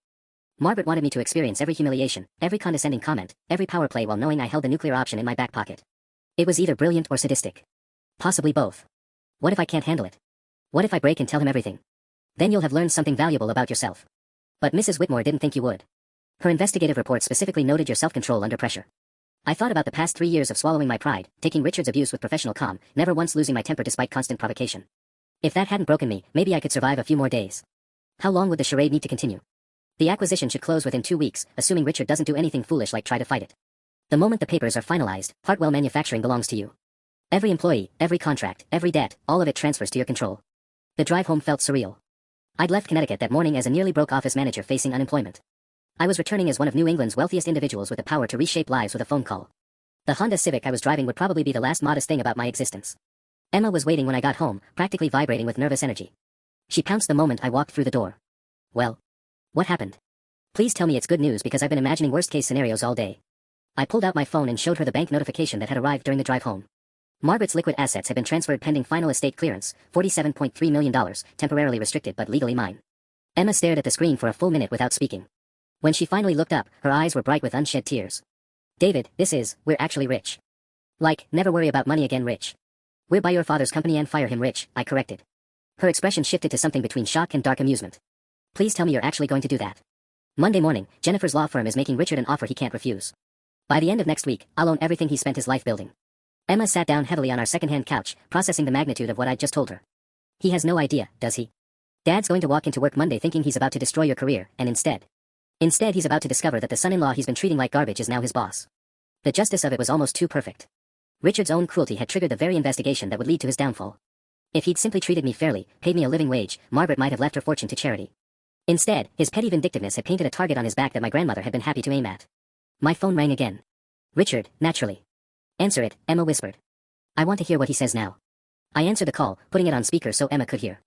Margaret wanted me to experience every humiliation, every condescending comment, every power play while knowing I held the nuclear option in my back pocket. It was either brilliant or sadistic. Possibly both. What if I can't handle it? What if I break and tell him everything? Then you'll have learned something valuable about yourself. But Mrs. Whitmore didn't think you would. Her investigative report specifically noted your self-control under pressure. I thought about the past 3 years of swallowing my pride, taking Richard's abuse with professional calm, never once losing my temper despite constant provocation. If that hadn't broken me, maybe I could survive a few more days. How long would the charade need to continue? The acquisition should close within 2 weeks, assuming Richard doesn't do anything foolish like try to fight it. The moment the papers are finalized, Hartwell Manufacturing belongs to you. Every employee, every contract, every debt, all of it transfers to your control. The drive home felt surreal. I'd left Connecticut that morning as a nearly broke office manager facing unemployment. I was returning as one of New England's wealthiest individuals with the power to reshape lives with a phone call. The Honda Civic I was driving would probably be the last modest thing about my existence. Emma was waiting when I got home, practically vibrating with nervous energy. She pounced the moment I walked through the door. Well, what happened? Please tell me it's good news because I've been imagining worst-case scenarios all day. I pulled out my phone and showed her the bank notification that had arrived during the drive home. Margaret's liquid assets had been transferred pending final estate clearance, $47.3 million, temporarily restricted but legally mine. Emma stared at the screen for a full minute without speaking. When she finally looked up, her eyes were bright with unshed tears. David, we're actually rich. Like, never worry about money again rich. We're buy your father's company and fire him rich, I corrected. Her expression shifted to something between shock and dark amusement. Please tell me you're actually going to do that. Monday morning, Jennifer's law firm is making Richard an offer he can't refuse. By the end of next week, I'll own everything he spent his life building. Emma sat down heavily on our second-hand couch, processing the magnitude of what I'd just told her. He has no idea, does he? Dad's going to walk into work Monday thinking he's about to destroy your career, and instead he's about to discover that the son-in-law he's been treating like garbage is now his boss. The justice of it was almost too perfect. Richard's own cruelty had triggered the very investigation that would lead to his downfall. If he'd simply treated me fairly, paid me a living wage, Margaret might have left her fortune to charity. Instead, his petty vindictiveness had painted a target on his back that my grandmother had been happy to aim at. My phone rang again. Richard, naturally. Answer it, Emma whispered. I want to hear what he says now. I answered the call, putting it on speaker so Emma could hear.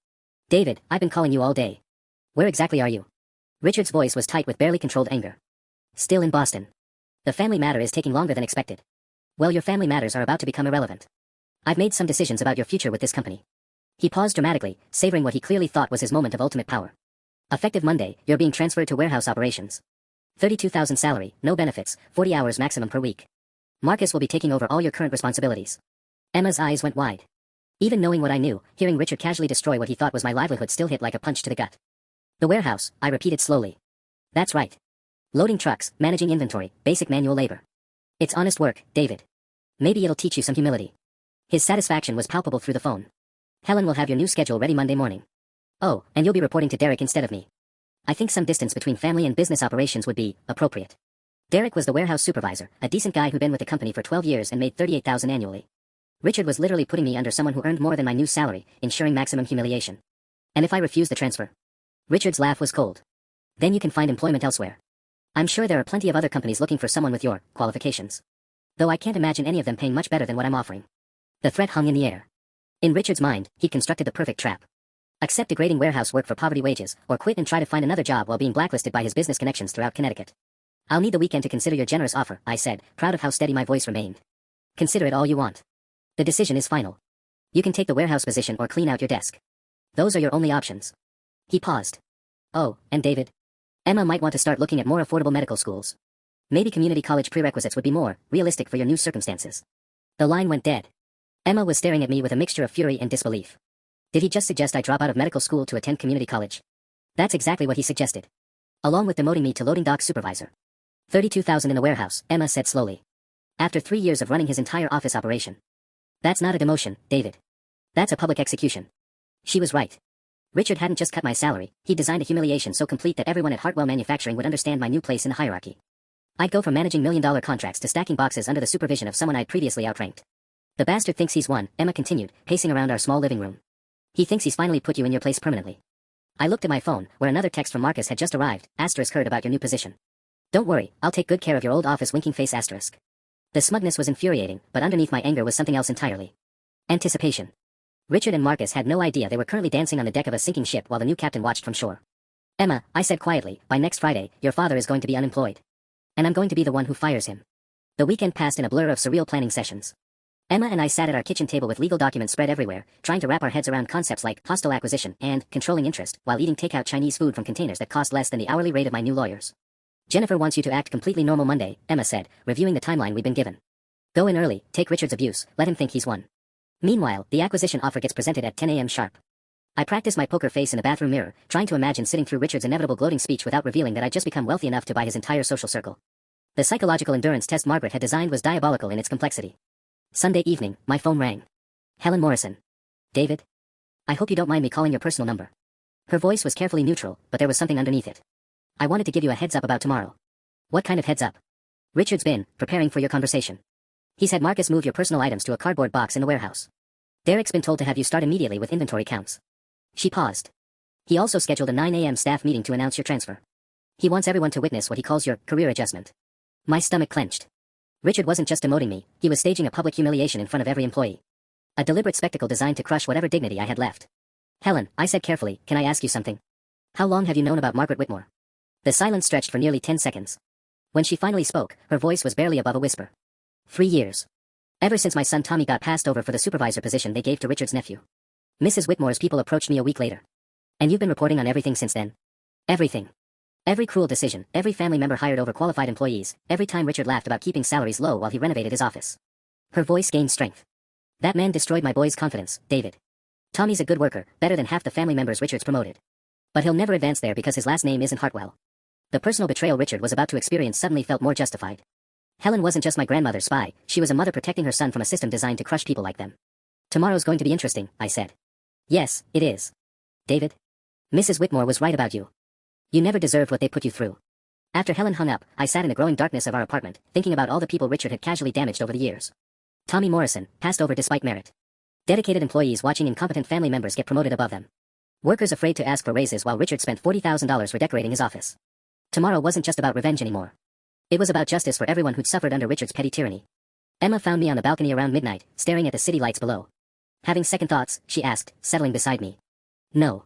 David, I've been calling you all day. Where exactly are you? Richard's voice was tight with barely controlled anger. Still in Boston. The family matter is taking longer than expected. Well, your family matters are about to become irrelevant. I've made some decisions about your future with this company. He paused dramatically, savoring what he clearly thought was his moment of ultimate power. Effective Monday, you're being transferred to warehouse operations. $32,000 salary, no benefits, 40 hours maximum per week. Marcus will be taking over all your current responsibilities. Emma's eyes went wide. Even knowing what I knew, hearing Richard casually destroy what he thought was my livelihood still hit like a punch to the gut. The warehouse, I repeated slowly. That's right. Loading trucks, managing inventory, basic manual labor. It's honest work, David. Maybe it'll teach you some humility. His satisfaction was palpable through the phone. Helen will have your new schedule ready Monday morning. Oh, and you'll be reporting to Derek instead of me. I think some distance between family and business operations would be appropriate. Derek was the warehouse supervisor, a decent guy who'd been with the company for 12 years and made $38,000 annually. Richard was literally putting me under someone who earned more than my new salary, ensuring maximum humiliation. And if I refused the transfer? Richard's laugh was cold. Then you can find employment elsewhere. I'm sure there are plenty of other companies looking for someone with your qualifications. Though I can't imagine any of them paying much better than what I'm offering. The threat hung in the air. In Richard's mind, he'd constructed the perfect trap. Accept degrading warehouse work for poverty wages, or quit and try to find another job while being blacklisted by his business connections throughout Connecticut. I'll need the weekend to consider your generous offer, I said, proud of how steady my voice remained. Consider it all you want. The decision is final. You can take the warehouse position or clean out your desk. Those are your only options. He paused. Oh, and David? Emma might want to start looking at more affordable medical schools. Maybe community college prerequisites would be more realistic for your new circumstances. The line went dead. Emma was staring at me with a mixture of fury and disbelief. Did he just suggest I drop out of medical school to attend community college? That's exactly what he suggested. Along with demoting me to loading dock supervisor. $32,000 in the warehouse, Emma said slowly. After 3 years of running his entire office operation. That's not a demotion, David. That's a public execution. She was right. Richard hadn't just cut my salary, he designed a humiliation so complete that everyone at Hartwell Manufacturing would understand my new place in the hierarchy. I'd go from managing million-dollar contracts to stacking boxes under the supervision of someone I'd previously outranked. The bastard thinks he's won, Emma continued, pacing around our small living room. He thinks he's finally put you in your place permanently. I looked at my phone, where another text from Marcus had just arrived, asterisk heard about your new position. Don't worry, I'll take good care of your old office winking face asterisk. The smugness was infuriating, but underneath my anger was something else entirely. Anticipation. Richard and Marcus had no idea they were currently dancing on the deck of a sinking ship while the new captain watched from shore. Emma, I said quietly, by next Friday, your father is going to be unemployed. And I'm going to be the one who fires him. The weekend passed in a blur of surreal planning sessions. Emma and I sat at our kitchen table with legal documents spread everywhere, trying to wrap our heads around concepts like hostile acquisition and controlling interest, while eating takeout Chinese food from containers that cost less than the hourly rate of my new lawyers. Jennifer wants you to act completely normal Monday, Emma said, reviewing the timeline we'd been given. Go in early, take Richard's abuse, let him think he's won. Meanwhile, the acquisition offer gets presented at 10 a.m. sharp. I practiced my poker face in the bathroom mirror, trying to imagine sitting through Richard's inevitable gloating speech without revealing that I'd just become wealthy enough to buy his entire social circle. The psychological endurance test Margaret had designed was diabolical in its complexity. Sunday evening, my phone rang. Helen Morrison. David? I hope you don't mind me calling your personal number. Her voice was carefully neutral, but there was something underneath it. I wanted to give you a heads up about tomorrow. What kind of heads up? Richard's been preparing for your conversation. He's had Marcus move your personal items to a cardboard box in the warehouse. Derek's been told to have you start immediately with inventory counts. She paused. He also scheduled a 9 a.m. staff meeting to announce your transfer. He wants everyone to witness what he calls your career adjustment. My stomach clenched. Richard wasn't just demoting me, he was staging a public humiliation in front of every employee. A deliberate spectacle designed to crush whatever dignity I had left. Helen, I said carefully, can I ask you something? How long have you known about Margaret Whitmore? The silence stretched for nearly 10 seconds. When she finally spoke, her voice was barely above a whisper. 3 years. Ever since my son Tommy got passed over for the supervisor position they gave to Richard's nephew. Mrs. Whitmore's people approached me a week later. And you've been reporting on everything since then? Everything. Every cruel decision, every family member hired overqualified employees, every time Richard laughed about keeping salaries low while he renovated his office. Her voice gained strength. That man destroyed my boy's confidence, David. Tommy's a good worker, better than half the family members Richard's promoted. But he'll never advance there because his last name isn't Hartwell. The personal betrayal Richard was about to experience suddenly felt more justified. Helen wasn't just my grandmother's spy, she was a mother protecting her son from a system designed to crush people like them. Tomorrow's going to be interesting, I said. Yes, it is. David? Mrs. Whitmore was right about you. You never deserved what they put you through. After Helen hung up, I sat in the growing darkness of our apartment, thinking about all the people Richard had casually damaged over the years. Tommy Morrison, passed over despite merit. Dedicated employees watching incompetent family members get promoted above them. Workers afraid to ask for raises while Richard spent $40,000 redecorating his office. Tomorrow wasn't just about revenge anymore. It was about justice for everyone who'd suffered under Richard's petty tyranny. Emma found me on the balcony around midnight, staring at the city lights below. Having second thoughts, she asked, settling beside me. No.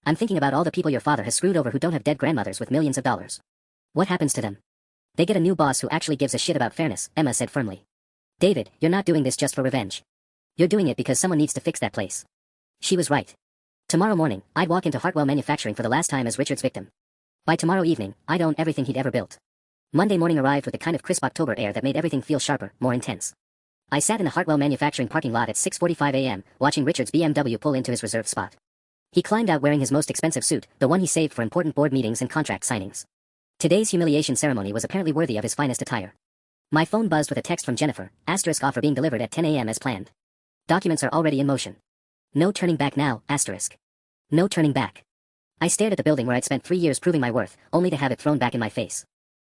I'm thinking about all the people your father has screwed over who don't have dead grandmothers with millions of dollars. What happens to them? They get a new boss who actually gives a shit about fairness, Emma said firmly. David, you're not doing this just for revenge. You're doing it because someone needs to fix that place. She was right. Tomorrow morning, I'd walk into Hartwell Manufacturing for the last time as Richard's victim. By tomorrow evening, I'd own everything he'd ever built. Monday morning arrived with the kind of crisp October air that made everything feel sharper, more intense. I sat in the Hartwell Manufacturing parking lot at 6:45 a.m., watching Richard's BMW pull into his reserved spot. He climbed out wearing his most expensive suit, the one he saved for important board meetings and contract signings. Today's humiliation ceremony was apparently worthy of his finest attire. My phone buzzed with a text from Jennifer, asterisk offer being delivered at 10 a.m. as planned. Documents are already in motion. No turning back now, asterisk. No turning back. I stared at the building where I'd spent 3 years proving my worth, only to have it thrown back in my face.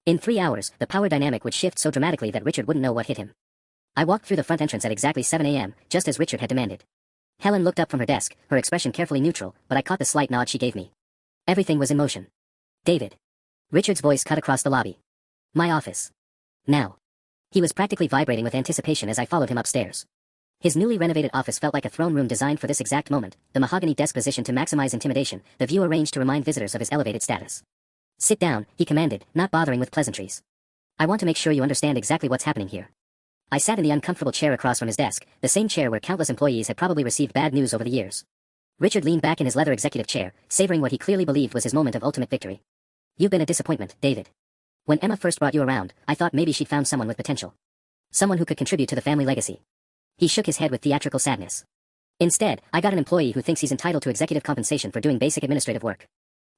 In 3 hours, the power dynamic would shift so dramatically that Richard wouldn't know what hit him. I walked through the front entrance at exactly 7 a.m., just as Richard had demanded. Helen looked up from her desk, her expression carefully neutral, but I caught the slight nod she gave me. Everything was in motion. David. Richard's voice cut across the lobby. My office. Now. He was practically vibrating with anticipation as I followed him upstairs. His newly renovated office felt like a throne room designed for this exact moment, the mahogany desk positioned to maximize intimidation, the view arranged to remind visitors of his elevated status. Sit down, he commanded, not bothering with pleasantries. I want to make sure you understand exactly what's happening here. I sat in the uncomfortable chair across from his desk, the same chair where countless employees had probably received bad news over the years. Richard leaned back in his leather executive chair, savoring what he clearly believed was his moment of ultimate victory. You've been a disappointment, David. When Emma first brought you around, I thought maybe she'd found someone with potential. Someone who could contribute to the family legacy. He shook his head with theatrical sadness. Instead, I got an employee who thinks he's entitled to executive compensation for doing basic administrative work.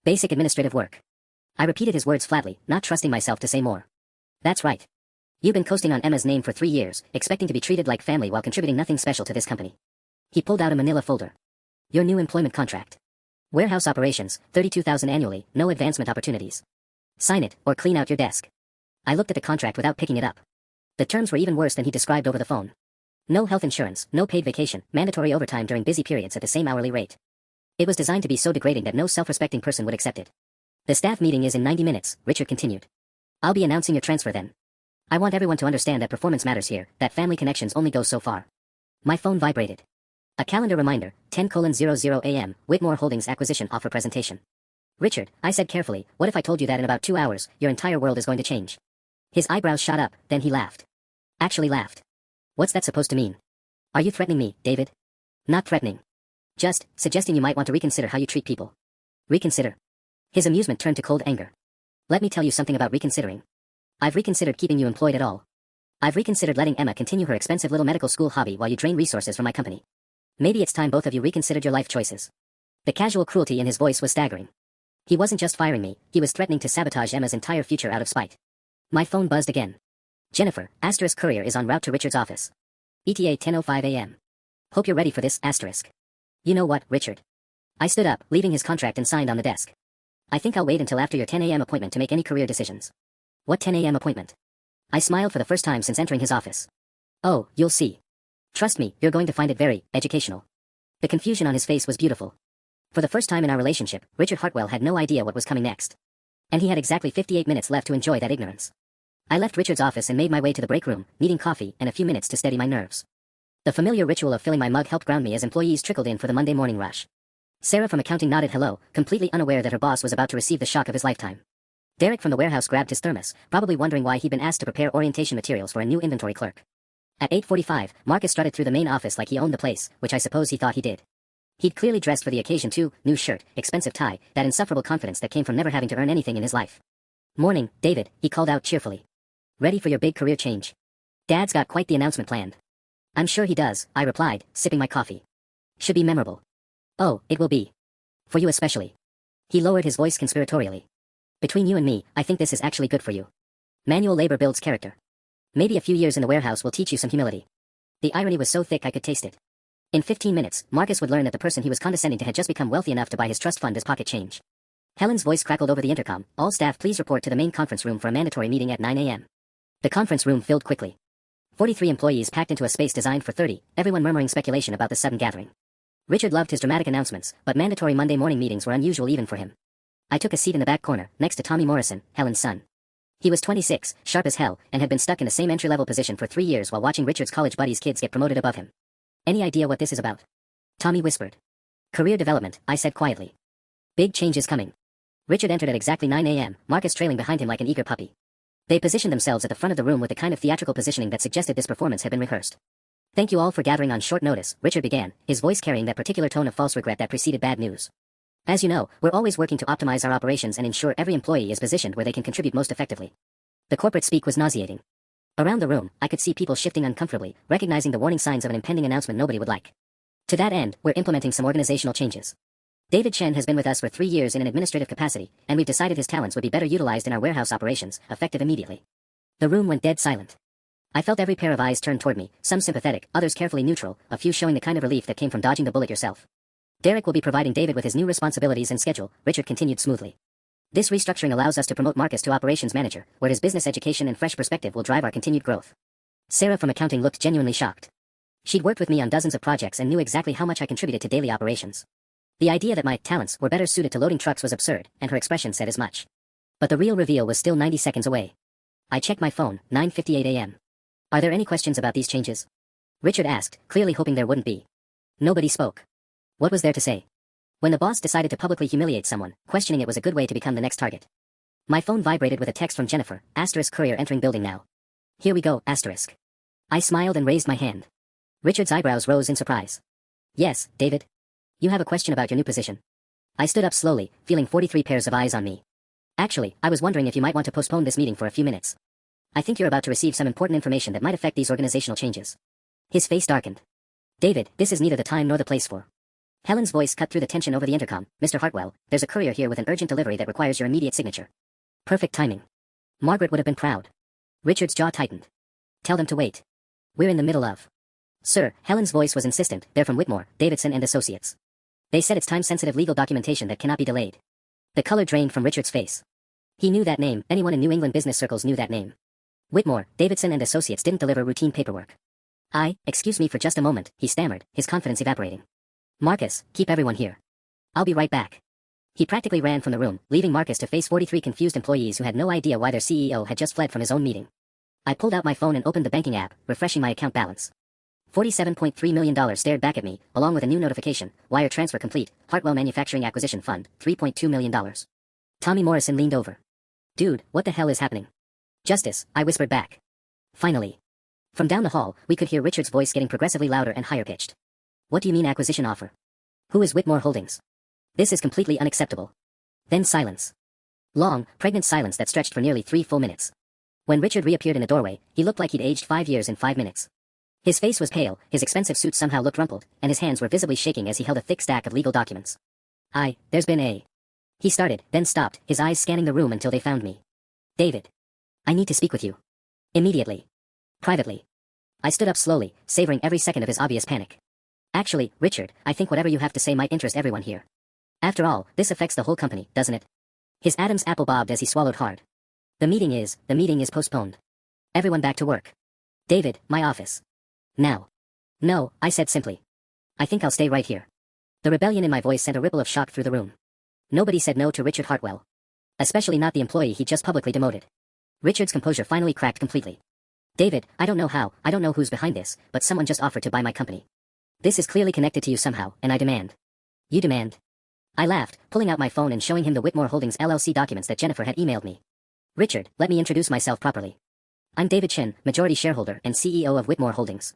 Basic administrative work. I repeated his words flatly, not trusting myself to say more. That's right. You've been coasting on Emma's name for 3 years, expecting to be treated like family while contributing nothing special to this company. He pulled out a manila folder. Your new employment contract. Warehouse operations, $32,000 annually, no advancement opportunities. Sign it, or clean out your desk. I looked at the contract without picking it up. The terms were even worse than he described over the phone. No health insurance, no paid vacation, mandatory overtime during busy periods at the same hourly rate. It was designed to be so degrading that no self-respecting person would accept it. The staff meeting is in 90 minutes, Richard continued. I'll be announcing your transfer then. I want everyone to understand that performance matters here, that family connections only go so far. My phone vibrated. A calendar reminder, 10:00 a.m., Whitmore Holdings acquisition offer presentation. Richard, I said carefully, what if I told you that in about 2 hours, your entire world is going to change? His eyebrows shot up, then he laughed. Actually laughed. What's that supposed to mean? Are you threatening me, David? Not threatening. Just suggesting you might want to reconsider how you treat people. Reconsider. His amusement turned to cold anger. Let me tell you something about reconsidering. I've reconsidered keeping you employed at all. I've reconsidered letting Emma continue her expensive little medical school hobby while you drain resources from my company. Maybe it's time both of you reconsidered your life choices. The casual cruelty in his voice was staggering. He wasn't just firing me, he was threatening to sabotage Emma's entire future out of spite. My phone buzzed again. Jennifer, asterisk courier is en route to Richard's office. ETA 10:05 a.m. Hope you're ready for this, asterisk. You know what, Richard? I stood up, leaving his contract and signed on the desk. I think I'll wait until after your 10 a.m. appointment to make any career decisions. What 10 a.m. appointment? I smiled for the first time since entering his office. Oh, you'll see. Trust me, you're going to find it very educational. The confusion on his face was beautiful. For the first time in our relationship, Richard Hartwell had no idea what was coming next. And he had exactly 58 minutes left to enjoy that ignorance. I left Richard's office and made my way to the break room, needing coffee and a few minutes to steady my nerves. The familiar ritual of filling my mug helped ground me as employees trickled in for the Monday morning rush. Sarah from accounting nodded hello, completely unaware that her boss was about to receive the shock of his lifetime. Derek from the warehouse grabbed his thermos, probably wondering why he'd been asked to prepare orientation materials for a new inventory clerk. At 8:45, Marcus strutted through the main office like he owned the place, which I suppose he thought he did. He'd clearly dressed for the occasion too, new shirt, expensive tie, that insufferable confidence that came from never having to earn anything in his life. "Morning, David," he called out cheerfully. "Ready for your big career change?" "Dad's got quite the announcement planned." "I'm sure he does," I replied, sipping my coffee. "Should be memorable." "Oh, it will be. For you especially." He lowered his voice conspiratorially. "Between you and me, I think this is actually good for you. Manual labor builds character. Maybe a few years in the warehouse will teach you some humility." The irony was so thick I could taste it. In 15 minutes, Marcus would learn that the person he was condescending to had just become wealthy enough to buy his trust fund as pocket change. Helen's voice crackled over the intercom. "All staff please report to the main conference room for a mandatory meeting at 9 a.m. The conference room filled quickly. 43 employees packed into a space designed for 30, everyone murmuring speculation about the sudden gathering. Richard loved his dramatic announcements, but mandatory Monday morning meetings were unusual even for him. I took a seat in the back corner, next to Tommy Morrison, Helen's son. He was 26, sharp as hell, and had been stuck in the same entry-level position for 3 years while watching Richard's college buddies' kids get promoted above him. "Any idea what this is about?" Tommy whispered. "Career development," I said quietly. "Big changes coming." Richard entered at exactly 9 a.m., Marcus trailing behind him like an eager puppy. They positioned themselves at the front of the room with the kind of theatrical positioning that suggested this performance had been rehearsed. "Thank you all for gathering on short notice," Richard began, his voice carrying that particular tone of false regret that preceded bad news. "As you know, we're always working to optimize our operations and ensure every employee is positioned where they can contribute most effectively." The corporate speak was nauseating. Around the room, I could see people shifting uncomfortably, recognizing the warning signs of an impending announcement nobody would like. To that end, we're implementing some organizational changes. David Chen has been with us for 3 years in an administrative capacity, and we've decided his talents would be better utilized in our warehouse operations, effective immediately. The room went dead silent. I felt every pair of eyes turned toward me, some sympathetic, others carefully neutral, a few showing the kind of relief that came from dodging the bullet yourself. "Derek will be providing David with his new responsibilities and schedule," Richard continued smoothly. "This restructuring allows us to promote Marcus to operations manager, where his business education and fresh perspective will drive our continued growth." Sarah from accounting looked genuinely shocked. She'd worked with me on dozens of projects and knew exactly how much I contributed to daily operations. The idea that my talents were better suited to loading trucks was absurd, and her expression said as much. But the real reveal was still 90 seconds away. I checked my phone, 9:58 a.m. "Are there any questions about these changes?" Richard asked, clearly hoping there wouldn't be. Nobody spoke. What was there to say? When the boss decided to publicly humiliate someone, questioning it was a good way to become the next target. My phone vibrated with a text from Jennifer, *courier entering building now. "Here we go, *. I smiled and raised my hand. Richard's eyebrows rose in surprise. "Yes, David? You have a question about your new position?" I stood up slowly, feeling 43 pairs of eyes on me. "Actually, I was wondering if you might want to postpone this meeting for a few minutes. I think you're about to receive some important information that might affect these organizational changes." His face darkened. "David, this is neither the time nor the place for." Helen's voice cut through the tension over the intercom. "Mr. Hartwell, there's a courier here with an urgent delivery that requires your immediate signature." Perfect timing. Margaret would have been proud. Richard's jaw tightened. "Tell them to wait. We're in the middle of." "Sir," Helen's voice was insistent, "they're from Whitmore, Davidson and Associates. They said it's time-sensitive legal documentation that cannot be delayed." The color drained from Richard's face. He knew that name, anyone in New England business circles knew that name. Whitmore, Davidson and Associates didn't deliver routine paperwork. Excuse me for just a moment," he stammered, his confidence evaporating. "Marcus, keep everyone here. I'll be right back." He practically ran from the room, leaving Marcus to face 43 confused employees who had no idea why their CEO had just fled from his own meeting. I pulled out my phone and opened the banking app, refreshing my account balance. $47.3 million stared back at me, along with a new notification: wire transfer complete, Hartwell Manufacturing Acquisition Fund, $3.2 million. Tommy Morrison leaned over. "Dude, what the hell is happening?" "Justice," I whispered back. Finally. From down the hall, we could hear Richard's voice getting progressively louder and higher pitched. "What do you mean acquisition offer? Who is Whitmore Holdings? This is completely unacceptable." Then silence. Long, pregnant silence that stretched for nearly 3 full minutes. When Richard reappeared in the doorway, he looked like he'd aged 5 years in 5 minutes. His face was pale, his expensive suit somehow looked rumpled, and his hands were visibly shaking as he held a thick stack of legal documents. There's been a..." He started, then stopped, his eyes scanning the room until they found me. "David. I need to speak with you. Immediately. Privately." I stood up slowly, savoring every second of his obvious panic. "Actually, Richard, I think whatever you have to say might interest everyone here. After all, this affects the whole company, doesn't it?" His Adam's apple bobbed as he swallowed hard. The meeting is postponed. Everyone back to work. David, my office. Now." "No," I said simply. "I think I'll stay right here." The rebellion in my voice sent a ripple of shock through the room. Nobody said no to Richard Hartwell. Especially not the employee he just publicly demoted. Richard's composure finally cracked completely. David, I don't know how, I don't know who's behind this, but someone just offered to buy my company. This is clearly connected to you somehow, and I demand. You demand? I laughed, pulling out my phone and showing him the Whitmore Holdings LLC documents that Jennifer had emailed me. Richard, let me introduce myself properly. I'm David Chin, majority shareholder and CEO of Whitmore Holdings.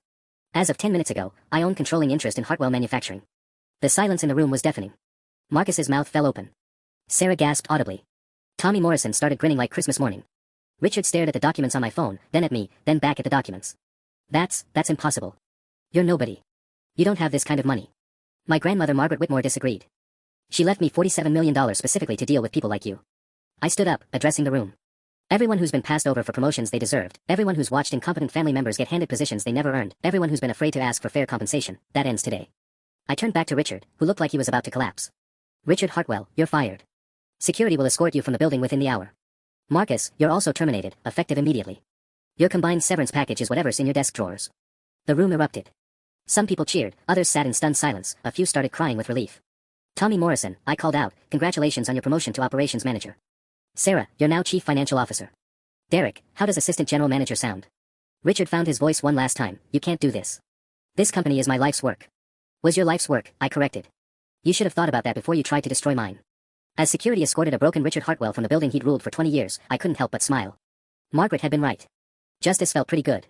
As of 10 minutes ago, I own controlling interest in Hartwell Manufacturing. The silence in the room was deafening. Marcus's mouth fell open. Sarah gasped audibly. Tommy Morrison started grinning like Christmas morning. Richard stared at the documents on my phone, then at me, then back at the documents. That's impossible. You're nobody. You don't have this kind of money. My grandmother Margaret Whitmore disagreed. She left me $47 million specifically to deal with people like you. I stood up, addressing the room. Everyone who's been passed over for promotions they deserved, everyone who's watched incompetent family members get handed positions they never earned, everyone who's been afraid to ask for fair compensation, that ends today. I turned back to Richard, who looked like he was about to collapse. Richard Hartwell, you're fired. Security will escort you from the building within the hour. Marcus, you're also terminated, effective immediately. Your combined severance package is whatever's in your desk drawers. The room erupted. Some people cheered, others sat in stunned silence, a few started crying with relief. Tommy Morrison, I called out, congratulations on your promotion to operations manager. Sarah, you're now chief financial officer. Derek, how does assistant general manager sound? Richard found his voice one last time, you can't do this. This company is my life's work. Was your life's work, I corrected. You should have thought about that before you tried to destroy mine. As security escorted a broken Richard Hartwell from the building he'd ruled for 20 years, I couldn't help but smile. Margaret had been right. Justice felt pretty good.